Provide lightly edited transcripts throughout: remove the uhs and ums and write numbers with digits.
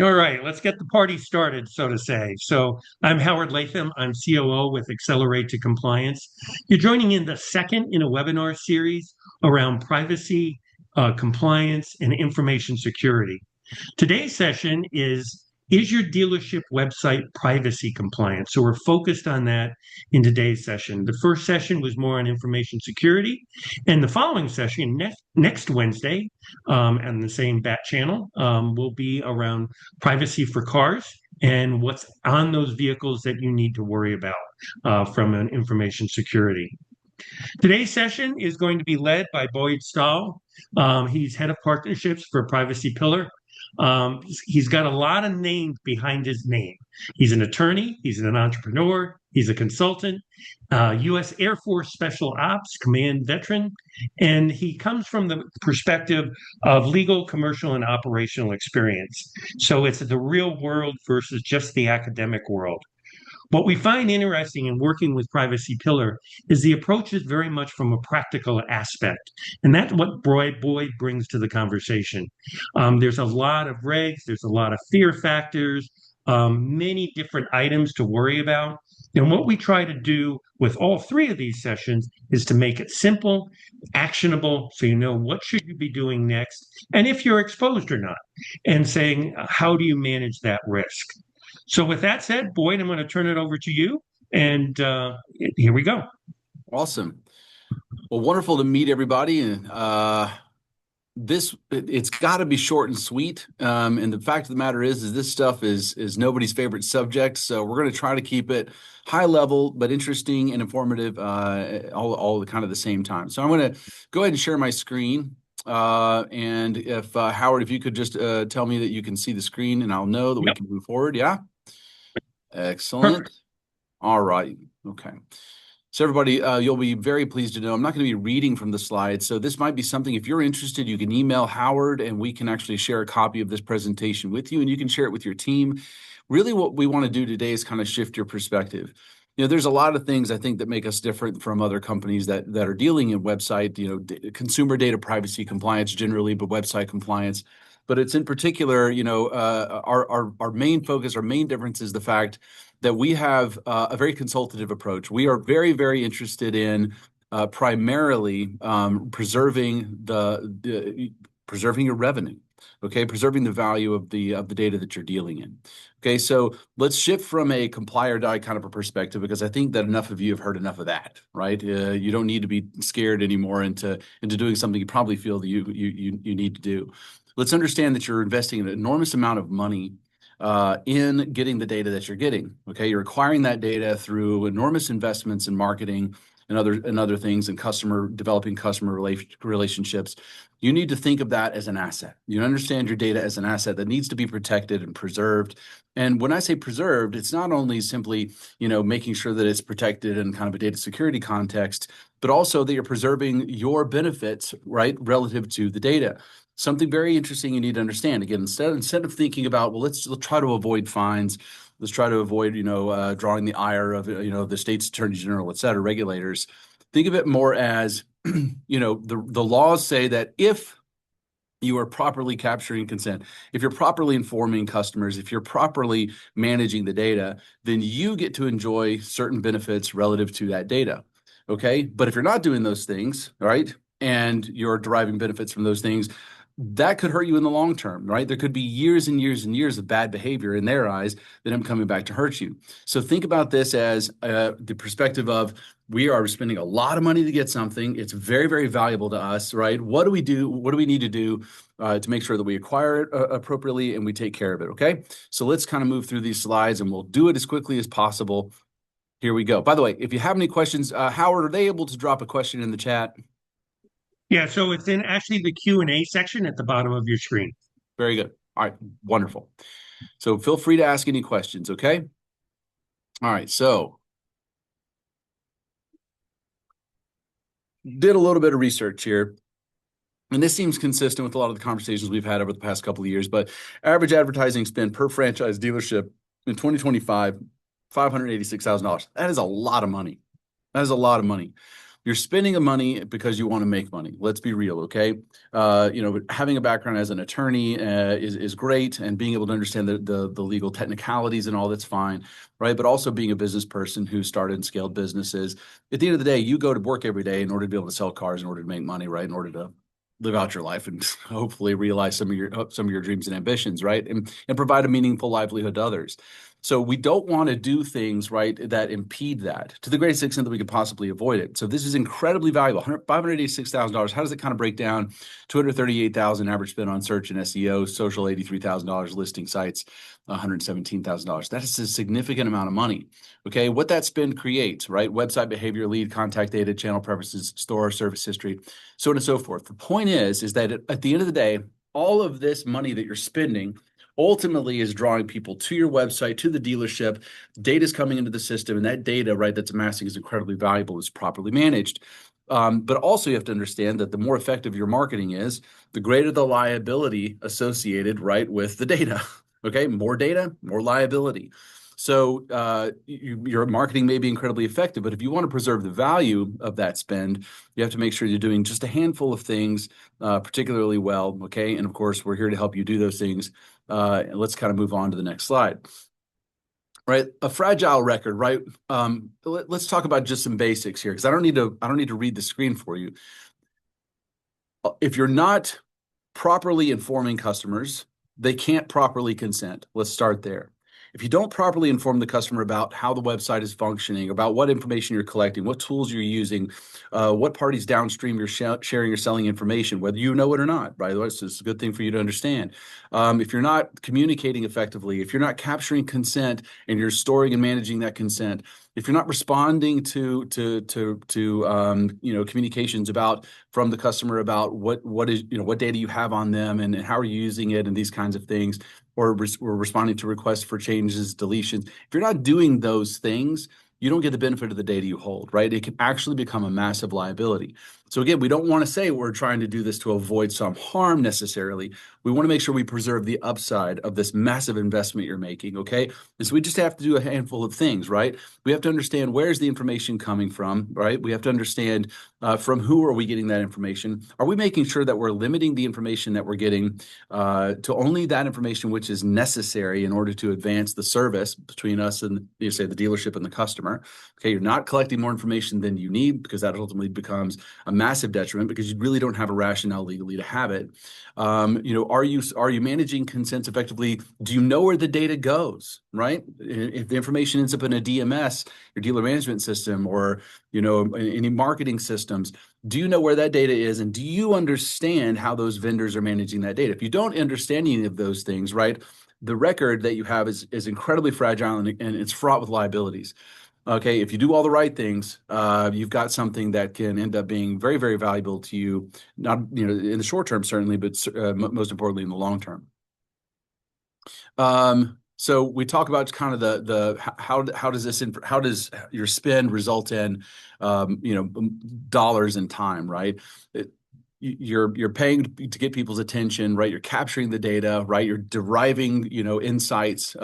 All right, let's get the party started, so to say. So, I'm Howard Latham. I'm COO with Accelerate to Compliance. You're joining in the second in a webinar series around privacy, compliance, and information security. Today's session is your dealership website privacy compliant? So we're focused on that in today's session. The first session was more on information security, and the following session next Wednesday, on the same bat channel, will be around privacy for cars and what's on those vehicles that you need to worry about from an information security. Today's session is going to be led by Boyd Stahl. He's head of partnerships for Privacy Pillar. He's got a lot of names behind his name. He's an attorney, he's an entrepreneur, he's a consultant, U.S. Air Force Special Ops Command veteran, and he comes from the perspective of legal, commercial, and operational experience. So it's the real world versus just the academic world. What we find interesting in working with Privacy Pillar is the approach is very much from a practical aspect. And that's what Boyd brings to the conversation. There's a lot of regs, there's a lot of fear factors, many different items to worry about. And what we try to do with all three of these sessions is to make it simple, actionable, so you know what should you be doing next, and if you're exposed or not, and saying, how do you manage that risk? So with that said, Boyd, I'm going to turn it over to you. And here we go. Awesome. Well, wonderful to meet everybody. And it's got to be short and sweet. And the fact of the matter is this stuff is nobody's favorite subject. So we're going to try to keep it high level, but interesting and informative, all kind of the same time. So I'm going to go ahead and share my screen. And if Howard, if you could just tell me that you can see the screen, and I'll know that we can move forward. Yeah. Excellent. Perfect. All right. Okay. So everybody, you'll be very pleased to know I'm not going to be reading from the slides. So this might be something, if you're interested, you can email Howard and we can actually share a copy of this presentation with you and you can share it with your team. Really what we want to do today is kind of shift your perspective. You know, there's a lot of things I think that make us different from other companies that are dealing in website, consumer data privacy compliance generally, but website compliance. But it's in particular, our main focus, our main difference is the fact that we have a very consultative approach. We are very, very interested in primarily preserving preserving your revenue. Okay, preserving the value of the data that you're dealing in. Okay, so let's shift from a comply or die kind of a perspective because I think that enough of you have heard enough of that, right? You don't need to be scared anymore into doing something you probably feel that you need to do. Let's understand that you're investing an enormous amount of money in getting the data that you're getting. Okay, you're acquiring that data through enormous investments in marketing and other things and developing customer relationships. You need to think of that as an asset. You understand your data as an asset that needs to be protected and preserved. And when I say preserved, it's not only simply, making sure that it's protected in kind of a data security context, but also that you're preserving your benefits, right, relative to the data. Something very interesting you need to understand. Again, instead of thinking about, well, let's try to avoid fines, let's try to avoid, drawing the ire of, the state's attorney general, et cetera, regulators. Think of it more as, the laws say that if you are properly capturing consent, if you're properly informing customers, if you're properly managing the data, then you get to enjoy certain benefits relative to that data. Okay. But if you're not doing those things, right, and you're deriving benefits from those things, that could hurt you in the long term, right? There could be years and years and years of bad behavior in their eyes that end up coming back to hurt you. So think about this as the perspective of we are spending a lot of money to get something. It's very, very valuable to us, right? What do we do? What do we need to do to make sure that we acquire it appropriately and we take care of it, okay? So let's kind of move through these slides and we'll do it as quickly as possible. Here we go. By the way, if you have any questions, Howard, are they able to drop a question in the chat? Yeah, so it's in actually the Q&A section at the bottom of your screen. Very good. All right, wonderful. So feel free to ask any questions, okay? All right, so did a little bit of research here. And this seems consistent with a lot of the conversations we've had over the past couple of years, but average advertising spend per franchise dealership in 2025, $586,000. That is a lot of money. That is a lot of money. You're spending the money because you want to make money. Let's be real, okay? Having a background as an attorney is great, and being able to understand the legal technicalities and all, that's fine, right? But also being a business person who started and scaled businesses. At the end of the day, you go to work every day in order to be able to sell cars, in order to make money, right? In order to live out your life and hopefully realize some of your dreams and ambitions, right? And provide a meaningful livelihood to others. So we don't want to do things, right, that impede that to the greatest extent that we could possibly avoid it. So this is incredibly valuable. $586,000. How does it kind of break down? $238,000 average spend on search and SEO, social $83,000, listing sites $117,000. That is a significant amount of money. Okay, what that spend creates, right? Website behavior, lead, contact data, channel preferences, store, service history, so on and so forth. The point is that at the end of the day, all of this money that you're spending ultimately is drawing people to your website, to the dealership. Data is coming into the system, and that data, right, that's amassing is incredibly valuable, is properly managed. But also you have to understand that the more effective your marketing is, the greater the liability associated, right, with the data. Okay, more data, more liability. So your marketing may be incredibly effective, but if you want to preserve the value of that spend, you have to make sure you're doing just a handful of things particularly well. Okay, and of course, we're here to help you do those things. Let's kind of move on to the next slide. Right, a fragile record. Right, let's talk about just some basics here, because I don't need to read the screen for you. If you're not properly informing customers, they can't properly consent. Let's start there. If you don't properly inform the customer about how the website is functioning, about what information you're collecting, what tools you're using, what parties downstream you're sharing or selling information, whether you know it or not, right? It's a good thing for you to understand. If you're not communicating effectively, if you're not capturing consent and you're storing and managing that consent, if you're not responding to communications from the customer about what data you have on them and how are you using it and these kinds of things, or we're responding to requests for changes, deletions. If you're not doing those things, you don't get the benefit of the data you hold, right? It can actually become a massive liability. So again, we don't want to say we're trying to do this to avoid some harm necessarily. We want to make sure we preserve the upside of this massive investment you're making, okay? And so we just have to do a handful of things, right? We have to understand where's the information coming from, right? We have to understand from who are we getting that information? Are we making sure that we're limiting the information that we're getting to only that information which is necessary in order to advance the service between us and, say, the dealership and the customer? Okay, you're not collecting more information than you need, because that ultimately becomes a massive detriment, because you really don't have a rationale legally to have it. Are you managing consents effectively? Do you know where the data goes, right? If the information ends up in a DMS, your dealer management system, or any marketing systems, do you know where that data is, and do you understand how those vendors are managing that data? If you don't understand any of those things, right, the record that you have is incredibly fragile, and it's fraught with liabilities. Okay, if you do all the right things, you've got something that can end up being very, very valuable to you, not in the short term certainly, but most importantly in the long term. So we talk about kind of how does your spend result in dollars and time, right? You're paying to get people's attention, right? You're capturing the data, right? You're deriving, insights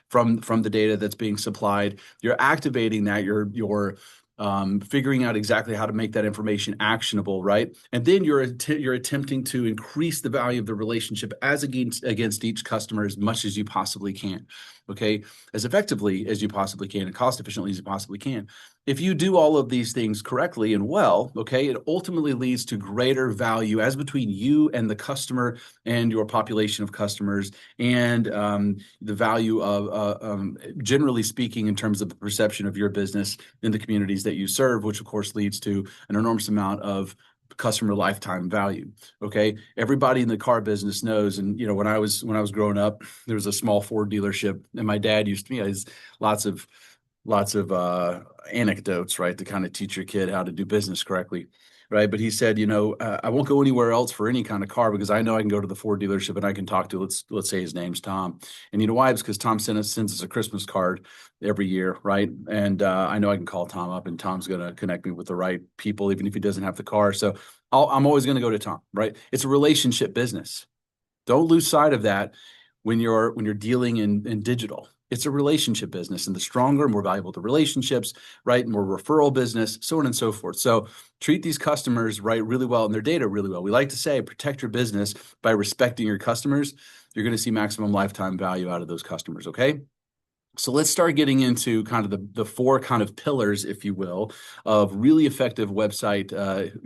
from the data that's being supplied. You're activating that. You're figuring out exactly how to make that information actionable, right? And then you're attempting to increase the value of the relationship as against each customer as much as you possibly can, okay? As effectively as you possibly can and cost efficiently as you possibly can. If you do all of these things correctly and well, okay, it ultimately leads to greater value as between you and the customer and your population of customers, and the value of, generally speaking, in terms of the perception of your business in the communities that you serve, which of course leads to an enormous amount of customer lifetime value. Okay, everybody in the car business knows, and when I was growing up, there was a small Ford dealership, and my dad used to, has lots of anecdotes, right, to kind of teach your kid how to do business correctly, right? But he said, I won't go anywhere else for any kind of car, because I know I can go to the Ford dealership and I can talk to, let's say his name's Tom, and you know why? It's because Tom sends us a Christmas card every year, right? And I know I can call Tom up, and Tom's going to connect me with the right people, even if he doesn't have the car. So I'm always going to go to Tom, right? It's a relationship business. Don't lose sight of that when you're dealing in digital. It's a relationship business, and the stronger, more valuable the relationships, right? More referral business, so on and so forth. So treat these customers, right, really well and their data really well. We like to say protect your business by respecting your customers. You're going to see maximum lifetime value out of those customers, okay? So let's start getting into kind of the four kind of pillars, if you will, of really effective website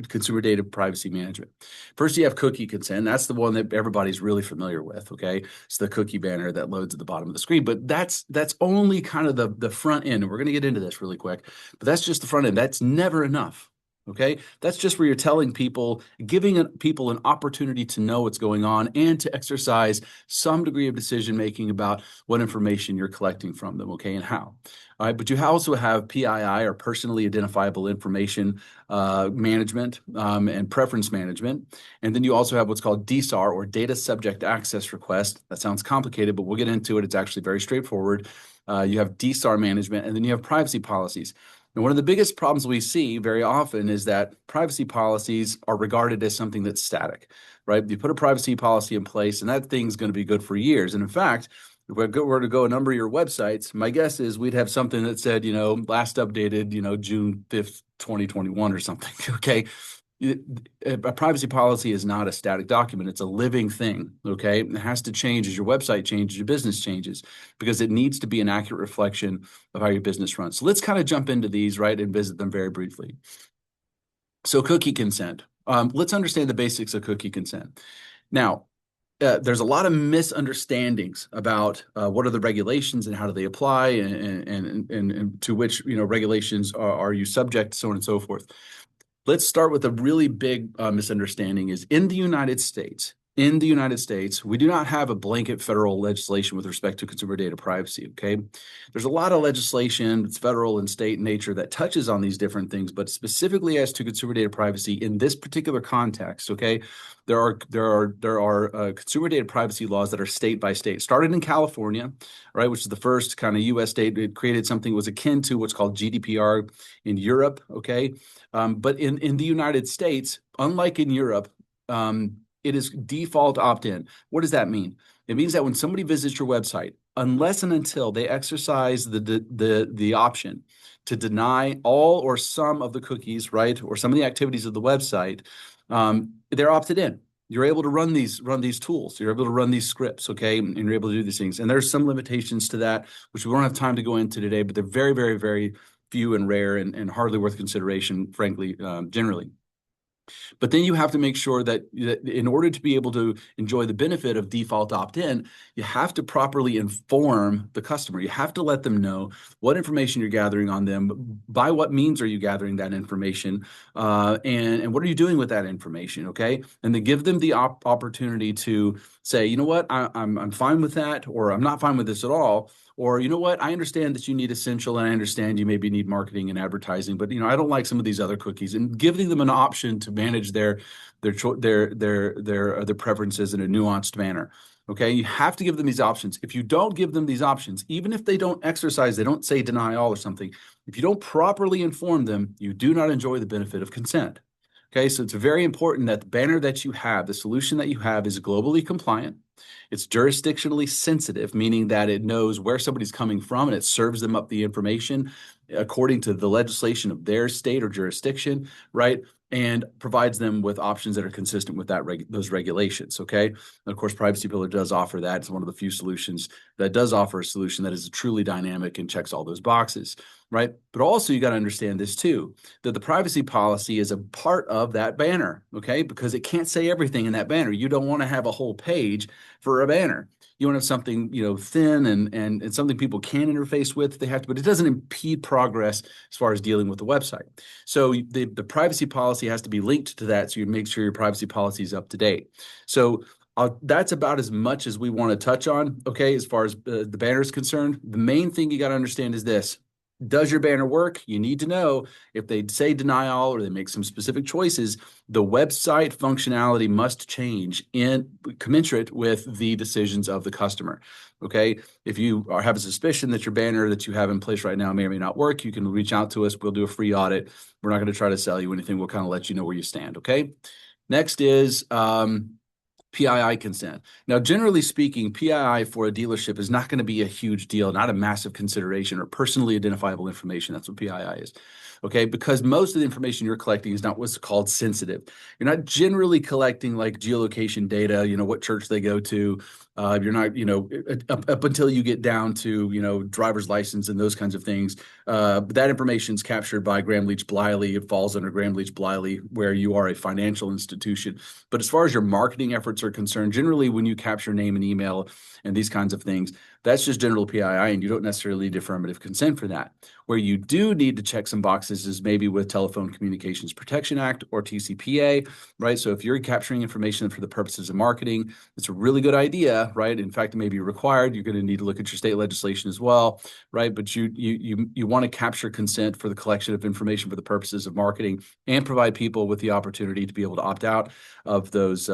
consumer data privacy management. First, you have cookie consent. That's the one that everybody's really familiar with. Okay, it's the cookie banner that loads at the bottom of the screen. But that's only kind of the front end, and we're going to get into this really quick. But that's just the front end. That's never enough. Okay, that's just where you're telling people, giving people an opportunity to know what's going on and to exercise some degree of decision making about what information you're collecting from them, okay, and how. All right, but you also have PII, or personally identifiable information management and preference management. And then you also have what's called DSAR, or data subject access request. That sounds complicated, but we'll get into it. It's actually very straightforward. You have DSAR management, and then you have privacy policies. And one of the biggest problems we see very often is that privacy policies are regarded as something that's static, right? You put a privacy policy in place, and that thing's going to be good for years. And in fact, if we were to go a number of your websites, my guess is we'd have something that said, last updated, June 5th, 2021 or something. Okay. A privacy policy is not a static document. It's a living thing. Okay. It has to change as your website changes, your business changes, because it needs to be an accurate reflection of how your business runs. So let's kind of jump into these, right, and visit them very briefly. So cookie consent. Let's understand the basics of cookie consent. Now, there's a lot of misunderstandings about what are the regulations and how do they apply, and to which regulations are you subject, so on and so forth. Let's start with a really big misunderstanding is in the United States, we do not have a blanket federal legislation with respect to consumer data privacy, okay? There's a lot of legislation, it's federal and state in nature, that touches on these different things, but specifically as to consumer data privacy in this particular context, okay? There are consumer data privacy laws that are state by state. Started in California, right, which is the first kind of U.S. state. It created something that was akin to what's called GDPR in Europe, okay? But in the United States, unlike in Europe, it is default opt-in. What does that mean? It means that when somebody visits your website, unless and until they exercise the option to deny all or some of the cookies, right, or some of the activities of the website, they're opted in. You're able to run these tools. You're able to run these scripts, okay, and you're able to do these things. And there's some limitations to that, which we don't have time to go into today, but they're very, very, very few and rare and hardly worth consideration, frankly, generally. But then you have to make sure that in order to be able to enjoy the benefit of default opt-in, you have to properly inform the customer. You have to let them know what information you're gathering on them, by what means are you gathering that information, and what are you doing with that information, okay? And then give them the opportunity to say, you know what, I'm fine with that, or I'm not fine with this at all. Or, you know what, I understand that you need essential, and I understand you maybe need marketing and advertising, but I don't like some of these other cookies. And giving them an option to manage their preferences in a nuanced manner. Okay, you have to give them these options. If you don't give them these options, even if they don't exercise, they don't say deny all or something. If you don't properly inform them, you do not enjoy the benefit of consent. Okay, so it's very important that the banner that you have, the solution that you have, is globally compliant. It's jurisdictionally sensitive, meaning that it knows where somebody's coming from and it serves them up the information according to the legislation of their state or jurisdiction, right? And provides them with options that are consistent with those regulations, okay? And of course, Privacy Pillar does offer that. It's one of the few solutions that does offer a solution that is truly dynamic and checks all those boxes, right? But also you got to understand this too, that the privacy policy is a part of that banner, okay? Because it can't say everything in that banner. You don't want to have a whole page for a banner. You want to have something, thin and something people can interface with. But it doesn't impede progress as far as dealing with the website. So the privacy policy has to be linked to that, so you make sure your privacy policy is up to date. So that's about as much as we want to touch on, okay, as far as the banner is concerned. The main thing you got to understand is this. Does your banner work? You need to know if they say deny all or they make some specific choices, the website functionality must change in commensurate with the decisions of the customer. Okay. If you have a suspicion that your banner that you have in place right now may or may not work, you can reach out to us. We'll do a free audit. We're not going to try to sell you anything. We'll kind of let you know where you stand. Okay. Next is PII consent. Now, generally speaking, PII for a dealership is not going to be a huge deal, not a massive consideration or personally identifiable information. That's what PII is. Okay, because most of the information you're collecting is not what's called sensitive. You're not generally collecting like geolocation data, what church they go to. You're not, up until you get down to, driver's license and those kinds of things. That information is captured by Graham Leach Bliley. It falls under Graham Leach Bliley, where you are a financial institution. But as far as your marketing efforts are concerned, generally when you capture name and email and these kinds of things, that's just general PII, and you don't necessarily need affirmative consent for that. Where you do need to check some boxes is maybe with Telephone Communications Protection Act or TCPA, right? So if you're capturing information for the purposes of marketing, it's a really good idea, right? In fact, it may be required. You're going to need to look at your state legislation as well, right? But you want to capture consent for the collection of information for the purposes of marketing and provide people with the opportunity to be able to opt out of those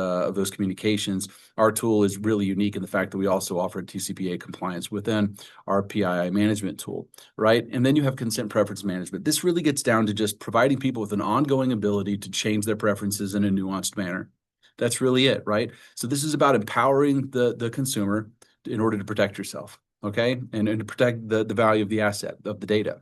communications. Our tool is really unique in the fact that we also offer TCPA compliance within our PII management tool, right? And then you have consent preference management. This really gets down to just providing people with an ongoing ability to change their preferences in a nuanced manner. That's really it, right? So this is about empowering the consumer in order to protect yourself, okay? And to protect the value of the asset, of the data.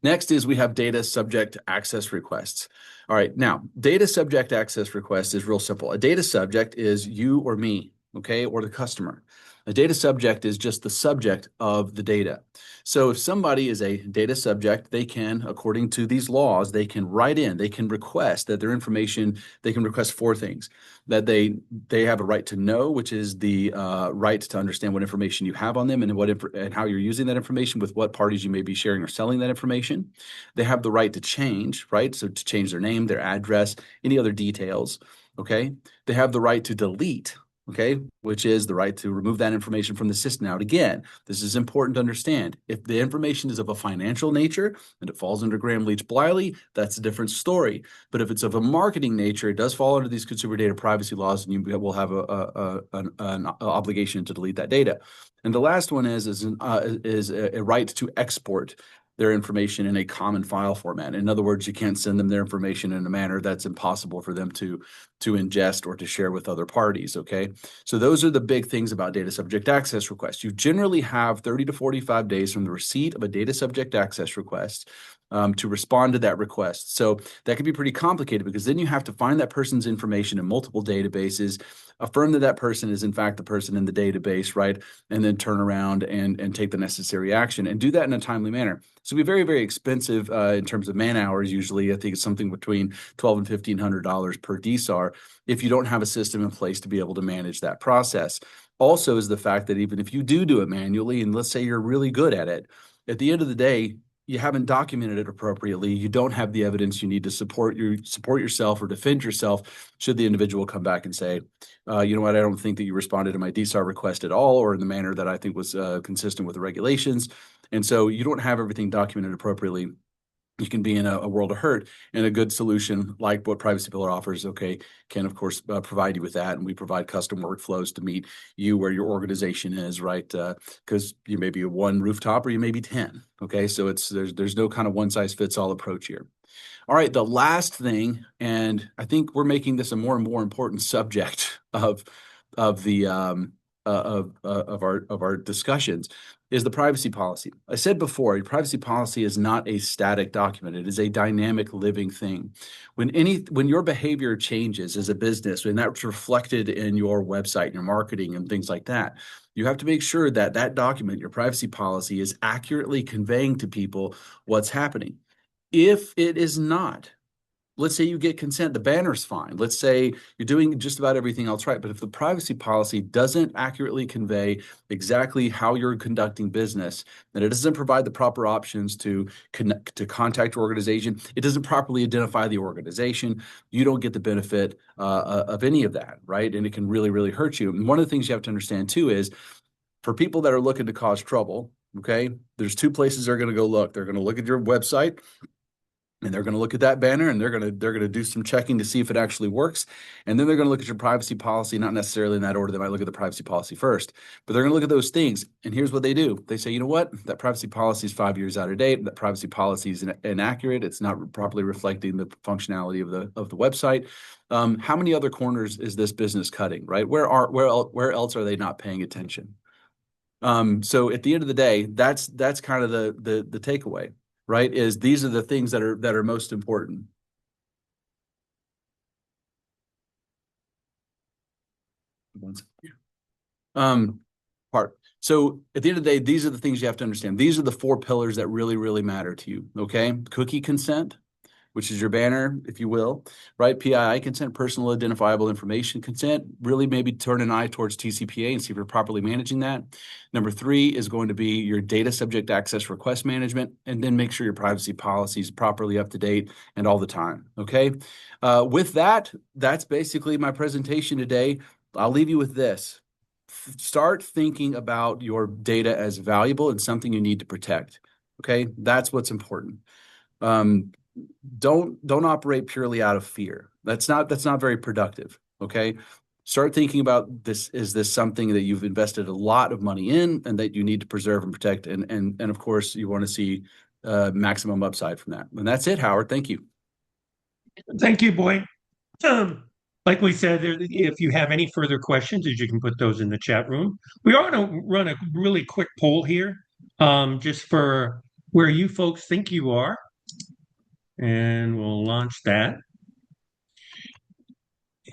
Next is we have data subject access requests. All right, now data subject access request is real simple. A data subject is you or me, okay, or the customer. A data subject is just the subject of the data. So if somebody is a data subject, they can, according to these laws, they can write in, they can request that their information, they can request four things. That they have a right to know, which is the right to understand what information you have on them and how you're using that information with what parties you may be sharing or selling that information. They have the right to change, right? So to change their name, their address, any other details, okay? They have the right to delete, okay, which is the right to remove that information from the system. Now, again, this is important to understand. If the information is of a financial nature and it falls under Graham Leach Bliley, that's a different story. But if it's of a marketing nature, it does fall under these consumer data privacy laws, and you will have an obligation to delete that data. And the last one is a right to export their information in a common file format. In other words, you can't send them their information in a manner that's impossible for them to ingest or to share with other parties, okay? So those are the big things about data subject access requests. You generally have 30 to 45 days from the receipt of a data subject access request to respond to that request. So that can be pretty complicated because then you have to find that person's information in multiple databases, affirm that that person is in fact the person in the database, right? And then turn around and take the necessary action and do that in a timely manner. So it'd be very, very expensive in terms of man hours. Usually, I think it's something between $1,200 and $1,500 per DSAR if you don't have a system in place to be able to manage that process. Also is the fact that even if you do it manually, and let's say you're really good at it, at the end of the day, you haven't documented it appropriately. You don't have the evidence you need to support yourself or defend yourself should the individual come back and say, you know what, I don't think that you responded to my DSAR request at all or in the manner that I think was consistent with the regulations. And so you don't have everything documented appropriately. You can be in a world of hurt, and a good solution like what Privacy Pillar offers, okay, can of course provide you with that. And we provide custom workflows to meet you where your organization is, right? Because you may be a one rooftop or you may be 10, okay? So there's no kind of one size fits all approach here. All right, the last thing, and I think we're making this a more and more important subject of our discussions, is the privacy policy. I said before, a privacy policy is not a static document. It is a dynamic living thing. When your behavior changes as a business, and that's reflected in your website, your marketing, and things like that, you have to make sure that that document, your privacy policy, is accurately conveying to people what's happening. If it is not, let's say you get consent, the banner's fine. Let's say you're doing just about everything else right. But if the privacy policy doesn't accurately convey exactly how you're conducting business, and it doesn't provide the proper options to contact your organization, it doesn't properly identify the organization, you don't get the benefit of any of that, right? And it can really, really hurt you. And one of the things you have to understand too is for people that are looking to cause trouble, okay, there's two places they're going to go look. They're going to look at your website And they're going to look at that banner and they're going to do some checking to see if it actually works. And then they're going to look at your privacy policy, not necessarily in that order. They might look at the privacy policy first, but they're going to look at those things. And here's what they do. They say, you know what? That privacy policy is 5 years out of date. That privacy policy is inaccurate. It's not properly reflecting the functionality of the website. How many other corners is this business cutting, right? Where else are they not paying attention? So at the end of the day, that's kind of the takeaway, right? Is these are the things that are most important. Um, part. So at the end of the day, these are the things you have to understand. These are the 4 pillars that really, really matter to you. Okay. Cookie consent, which is your banner, if you will, right? PII consent, personal identifiable information consent, really maybe turn an eye towards TCPA and see if you're properly managing that. Number 3 is going to be your data subject access request management, and then make sure your privacy policy is properly up to date and all the time, okay? With that, that's basically my presentation today. I'll leave you with this. Start thinking about your data as valuable and something you need to protect, okay? That's what's important. Don't operate purely out of fear. That's not very productive. Okay. Start thinking about this. Is this something that you've invested a lot of money in and that you need to preserve and protect? And of course, you want to see maximum upside from that. And that's it, Howard. Thank you. Thank you, Boyd. Like we said, if you have any further questions, you can put those in the chat room. We are going to run a really quick poll here, just for where you folks think you are, and we'll launch that,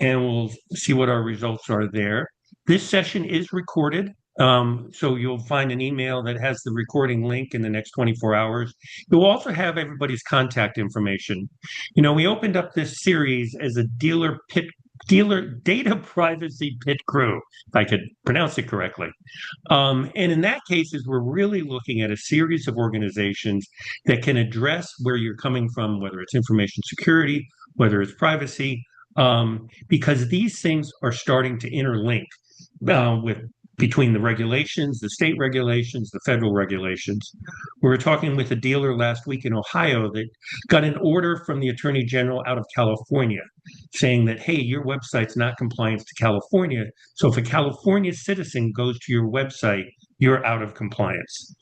and we'll see what our results are there. This session is recorded, so you'll find an email that has the recording link in the next 24 hours. You'll also have everybody's contact information. You know, we opened up this series as a dealer data privacy pit crew, if I could pronounce it correctly. And in that case, we're really looking at a series of organizations that can address where you're coming from, whether it's information security, whether it's privacy, because these things are starting to interlink with between the regulations, the state regulations, the federal regulations. We were talking with a dealer last week in Ohio that got an order from the Attorney General out of California saying that, hey, your website's not compliant to California. So if a California citizen goes to your website, you're out of compliance.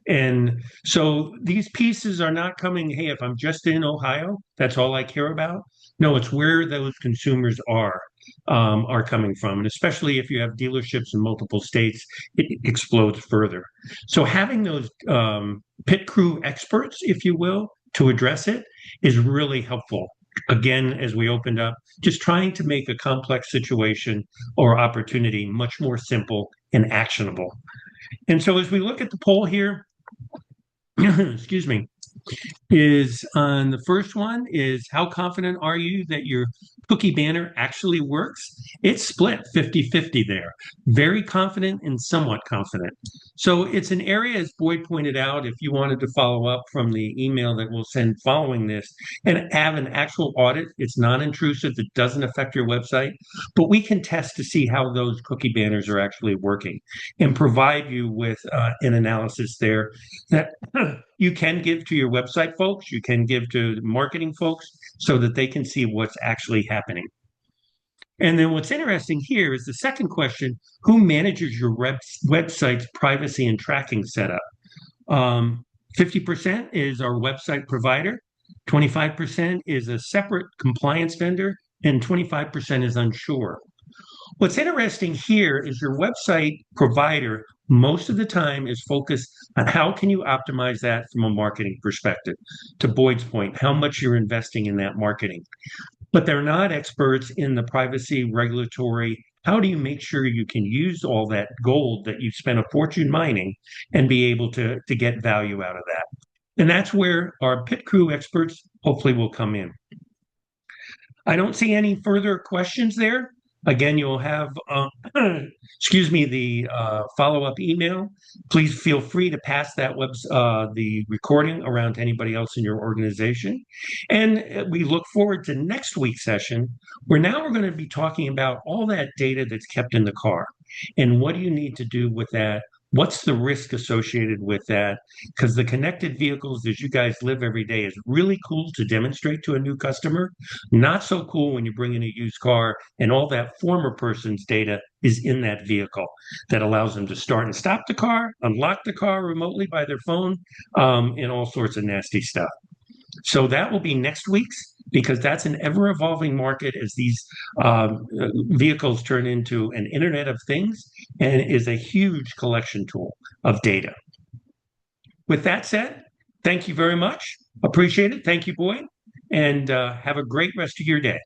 And so these pieces are not coming, hey, if I'm just in Ohio, that's all I care about. No, it's where those consumers are coming from. And especially if you have dealerships in multiple states, it explodes further. So having those pit crew experts, if you will, to address it is really helpful. Again, as we opened up, just trying to make a complex situation or opportunity much more simple and actionable. And so as we look at the poll here, excuse me, is on the first one is how confident are you that your cookie banner actually works? It's split 50-50 there. Very confident and somewhat confident. So it's an area, as Boyd pointed out, if you wanted to follow up from the email that we'll send following this and have an actual audit, it's non-intrusive, it doesn't affect your website, but we can test to see how those cookie banners are actually working and provide you with an analysis there that you can give to your website folks, you can give to marketing folks so that they can see what's actually happening. And then what's interesting here is the second question, who manages your website's privacy and tracking setup? 50% is our website provider, 25% is a separate compliance vendor, and 25% is unsure. What's interesting here is your website provider most of the time is focused on how can you optimize that from a marketing perspective. To Boyd's point, how much you're investing in that marketing. But they're not experts in the privacy regulatory. How do you make sure you can use all that gold that you've spent a fortune mining and be able to get value out of that? And that's where our pit crew experts hopefully will come in. I don't see any further questions there. Again, you'll have, excuse me, the follow-up email. Please feel free to pass the recording around to anybody else in your organization. And we look forward to next week's session, where now we're going to be talking about all that data that's kept in the car and what do you need to do with that What's the risk associated with that? Because the connected vehicles, as you guys live every day, is really cool to demonstrate to a new customer. Not so cool when you bring in a used car and all that former person's data is in that vehicle that allows them to start and stop the car, unlock the car remotely by their phone, and all sorts of nasty stuff. So that will be next week's because that's an ever evolving market as these vehicles turn into an Internet of Things and is a huge collection tool of data. With that said, thank you very much. Appreciate it. Thank you, Boyd. And have a great rest of your day.